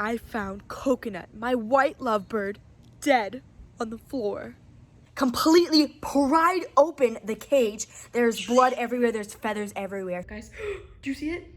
I found Coconut, my white lovebird, dead on the floor. Completely pried open the cage. There's blood everywhere. There's feathers everywhere. Guys, do you see it?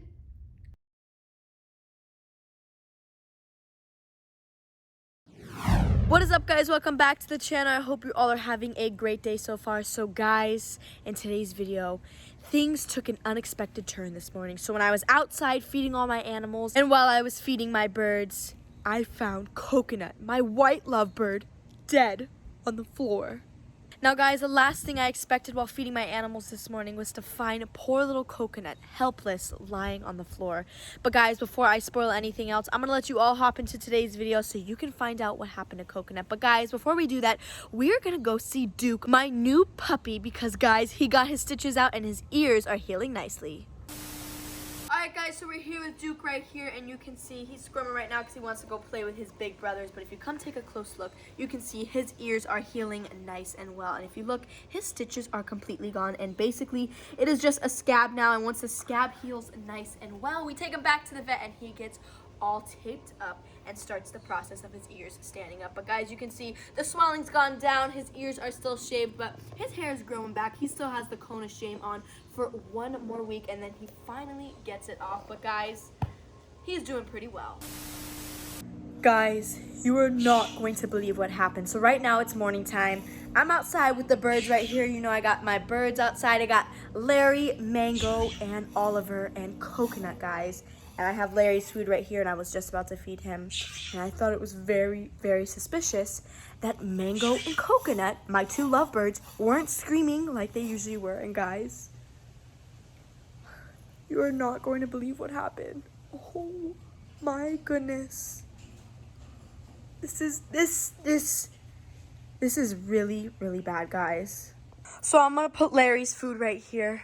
What is up, guys? Welcome back to the channel. I hope you all are having a great day so far. So guys, in today's video, things took an unexpected turn this morning. So when I was outside feeding all my animals, and while I was feeding my birds, I found Coconut, my white lovebird, dead on the floor. Now guys, the last thing I expected while feeding my animals this morning was to find poor little Coconut helpless lying on the floor. But guys, before I spoil anything else, I'm gonna let you all hop into today's video so you can find out what happened to Coconut. But guys, before we do that, we're gonna go see Duke, my new puppy, because guys, he got his stitches out and his ears are healing nicely. Alright guys, so we're here with Duke right here, and you can see he's squirming right now because he wants to go play with his big brothers. But if you come take a close look, you can see his ears are healing nice and well. And if you look, his stitches are completely gone, and basically it is just a scab now. And once the scab heals nice and well, we take him back to the vet and he gets all taped up and starts the process of his ears standing up. But guys, you can see the swelling's gone down, his ears are still shaved, but his hair is growing back. He still has the cone of shame on for 1 more week, and then he finally gets it off. But guys, he's doing pretty well. Guys, you are not going to believe what happened. So right now it's morning time. I'm outside with the birds right here. You know, I got my birds outside. I got Larry, Mango, and Oliver, and Coconut, guys. And I have Larry's food right here, and I was just about to feed him. And I thought it was very, very suspicious that Mango and Coconut, my two lovebirds, weren't screaming like they usually were. And guys, you are not going to believe what happened. Oh my goodness. This is really, really bad, guys. So I'm gonna put Larry's food right here.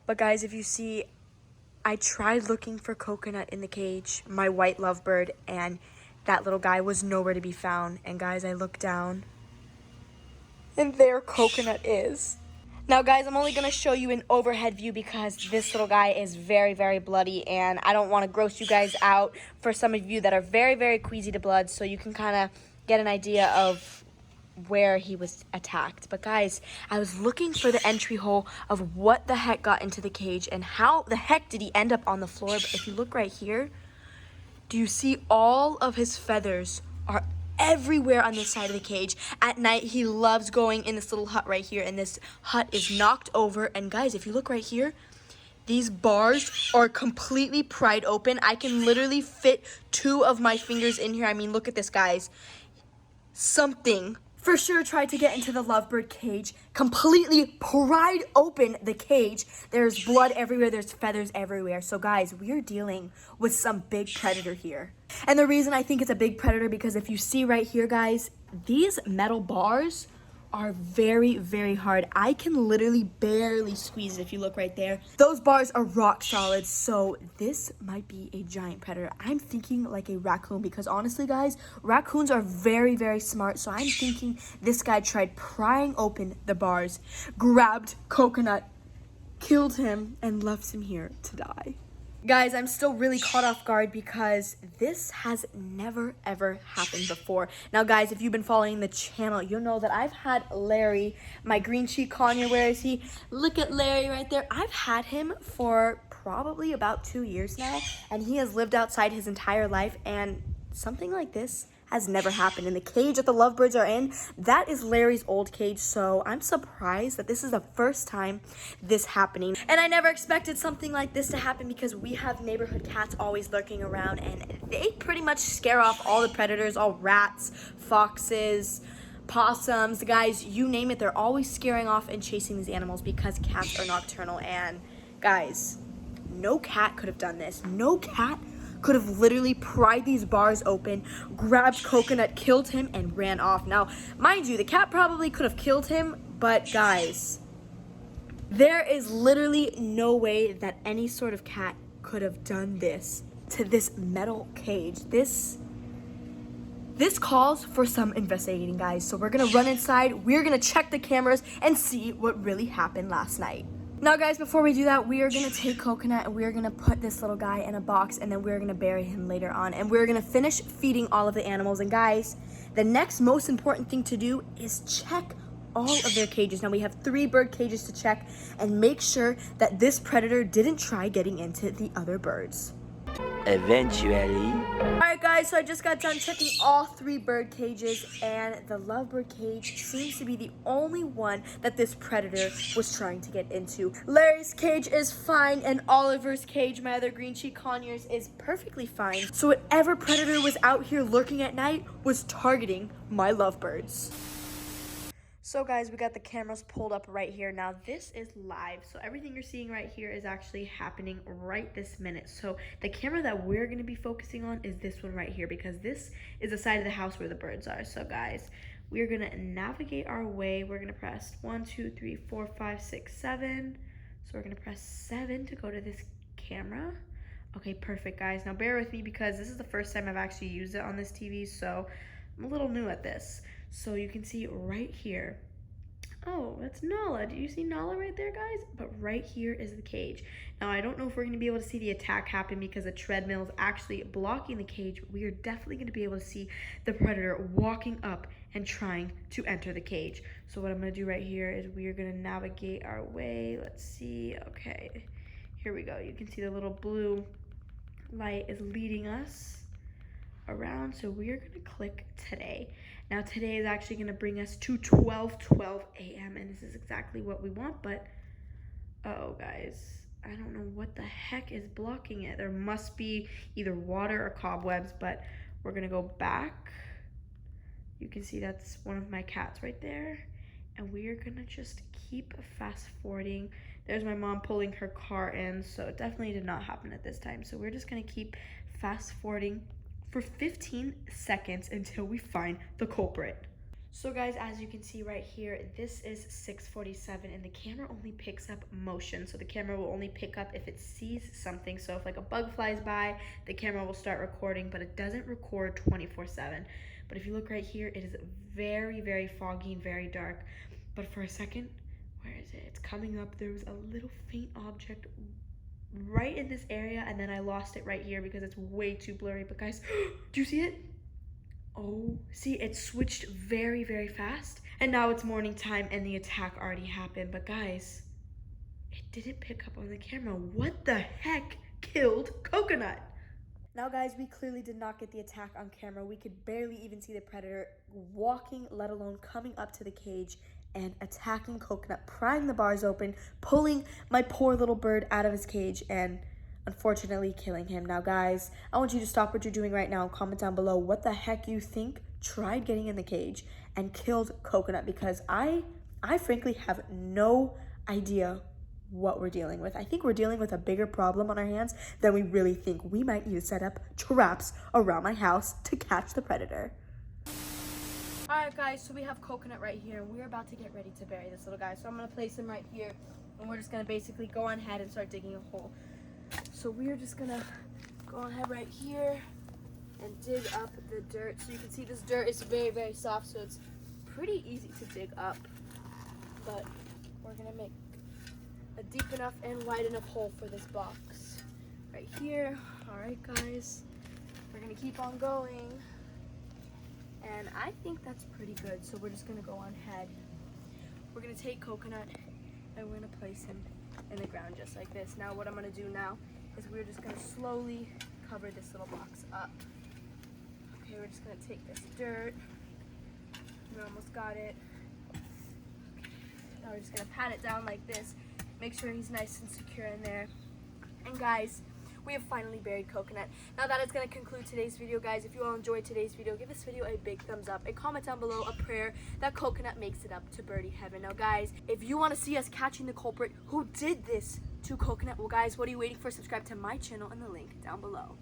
But guys, if you see, I tried looking for Coconut in the cage, my white lovebird, and that little guy was nowhere to be found. And guys, I looked down, and there Coconut is. Now guys, I'm only gonna show you an overhead view because this little guy is very, very bloody, and I don't want to gross you guys out for some of you that are very, very queasy to blood, so you can kind of get an idea of where he was attacked. But guys, I was looking for the entry hole of what the heck got into the cage and how the heck did he end up on the floor. But if you look right here, do you see all of his feathers are everywhere on this side of the cage? At night, he loves going in this little hut right here, and this hut is knocked over. And guys, if you look right here, these bars are completely pried open. I can literally fit 2 of my fingers in here. I mean, look at this, guys. Something for sure tried to get into the lovebird cage, completely pried open the cage. There's blood everywhere, there's feathers everywhere. So guys, we're dealing with some big predator here. And the reason I think it's a big predator, because if you see right here, guys, these metal bars are very, very hard. I can literally barely squeeze it if you look right there. Those bars are rock solid, so this might be a giant predator. I'm thinking like a raccoon, because honestly, guys, raccoons are very, very smart, so I'm thinking this guy tried prying open the bars, grabbed Coconut, killed him, and left him here to die. Guys, I'm still really caught off guard because this has never, ever happened before. Now, guys, if you've been following the channel, you'll know that I've had Larry, my green cheek conure. Where is he? Look at Larry right there. I've had him for probably about 2 years now, and he has lived outside his entire life, and something like this has never happened. In the cage that the lovebirds are in, that is Larry's old cage, so I'm surprised that this is the first time this happening. And I never expected something like this to happen because we have neighborhood cats always lurking around, and they pretty much scare off all the predators, all rats, foxes, possums, guys, you name it. They're always scaring off and chasing these animals because cats are nocturnal. And guys, no cat could have done this. No cat could have literally pried these bars open, grabbed Coconut, killed him, and ran off. Now, mind you, the cat probably could have killed him, but guys, there is literally no way that any sort of cat could have done this to this metal cage. This calls for some investigating, guys. So we're gonna run inside, we're gonna check the cameras and see what really happened last night. Now guys, before we do that, we are gonna take Coconut and we're gonna put this little guy in a box and then we're gonna bury him later on. And we're gonna finish feeding all of the animals. And guys, the next most important thing to do is check all of their cages. Now we have 3 bird cages to check and make sure that this predator didn't try getting into the other birds. Eventually. Alright guys, so I just got done checking all 3 bird cages and the lovebird cage seems to be the only one that this predator was trying to get into. Larry's cage is fine and Oliver's cage, my other green cheek conures, is perfectly fine. So whatever predator was out here lurking at night was targeting my lovebirds. So guys, we got the cameras pulled up right here. Now this is live, so everything you're seeing right here is actually happening right this minute. So the camera that we're going to be focusing on is this one right here, because this is the side of the house where the birds are. So guys, we're going to navigate our way. We're going to press 1, 2, 3, 4, 5, 6, 7. So we're going to press 7 to go to this camera. Okay, perfect guys. Now bear with me because this is the first time I've actually used it on this TV, so I'm a little new at this. So you can see right here. Oh, that's Nala. Do you see Nala right there, guys? But right here is the cage. Now, I don't know if we're going to be able to see the attack happen because the treadmill is actually blocking the cage, but we are definitely going to be able to see the predator walking up and trying to enter the cage. So what I'm going to do right here is we are going to navigate our way. Let's see. Okay, here we go. You can see the little blue light is leading us around, so we are going to click today. Now today is actually going to bring us to 12:12 a.m. and this is exactly what we want, but uh-oh guys, I don't know what the heck is blocking it. There must be either water or cobwebs, but we're going to go back. You can see that's one of my cats right there, and we are going to just keep fast forwarding. There's my mom pulling her car in, so it definitely did not happen at this time. So we're just going to keep fast forwarding for 15 seconds until we find the culprit. So guys, as you can see right here, this is 6:47 and the camera only picks up motion. So the camera will only pick up if it sees something. So if like a bug flies by, the camera will start recording, but it doesn't record 24/7. But if you look right here, it is very, very foggy and very dark. But for a second, where is it? It's coming up. There was a little faint object right in this area, and then I lost it right here because it's way too blurry. But guys, do you see it? Oh, see, it switched very, very fast. And now it's morning time and the attack already happened. But guys, it didn't pick up on the camera. What the heck killed Coconut? Now guys, we clearly did not get the attack on camera. We could barely even see the predator walking, let alone coming up to the cage and attacking Coconut, prying the bars open, pulling my poor little bird out of his cage, and unfortunately killing him. Now guys, I want you to stop what you're doing right now and comment down below what the heck you think tried getting in the cage and killed Coconut, because I frankly have no idea what we're dealing with. I think we're dealing with a bigger problem on our hands than we really think. We might need to set up traps around my house to catch the predator. Alright guys, so we have Coconut right here and we're about to get ready to bury this little guy. So I'm going to place him right here and we're just going to basically go on ahead and start digging a hole. So we're just going to go on ahead right here and dig up the dirt. So you can see this dirt is very, very soft, so it's pretty easy to dig up. But we're going to make a deep enough and wide enough hole for this box right here. Alright guys, we're going to keep on going. And I think that's pretty good, so we're just going to go on ahead. We're going to take Coconut and we're going to place him in the ground just like this. Now what I'm going to do now is we're just going to slowly cover this little box up. Okay, we're just going to take this dirt. We almost got it. Okay. Now we're just going to pat it down like this. Make sure he's nice and secure in there. And guys, we have finally buried Coconut. Now that is going to conclude today's video, guys. If you all enjoyed today's video, give this video a big thumbs up and comment down below a prayer that Coconut makes it up to birdie heaven. Now guys, if you want to see us catching the culprit who did this to Coconut, well guys, what are you waiting for? Subscribe to my channel and the link down below.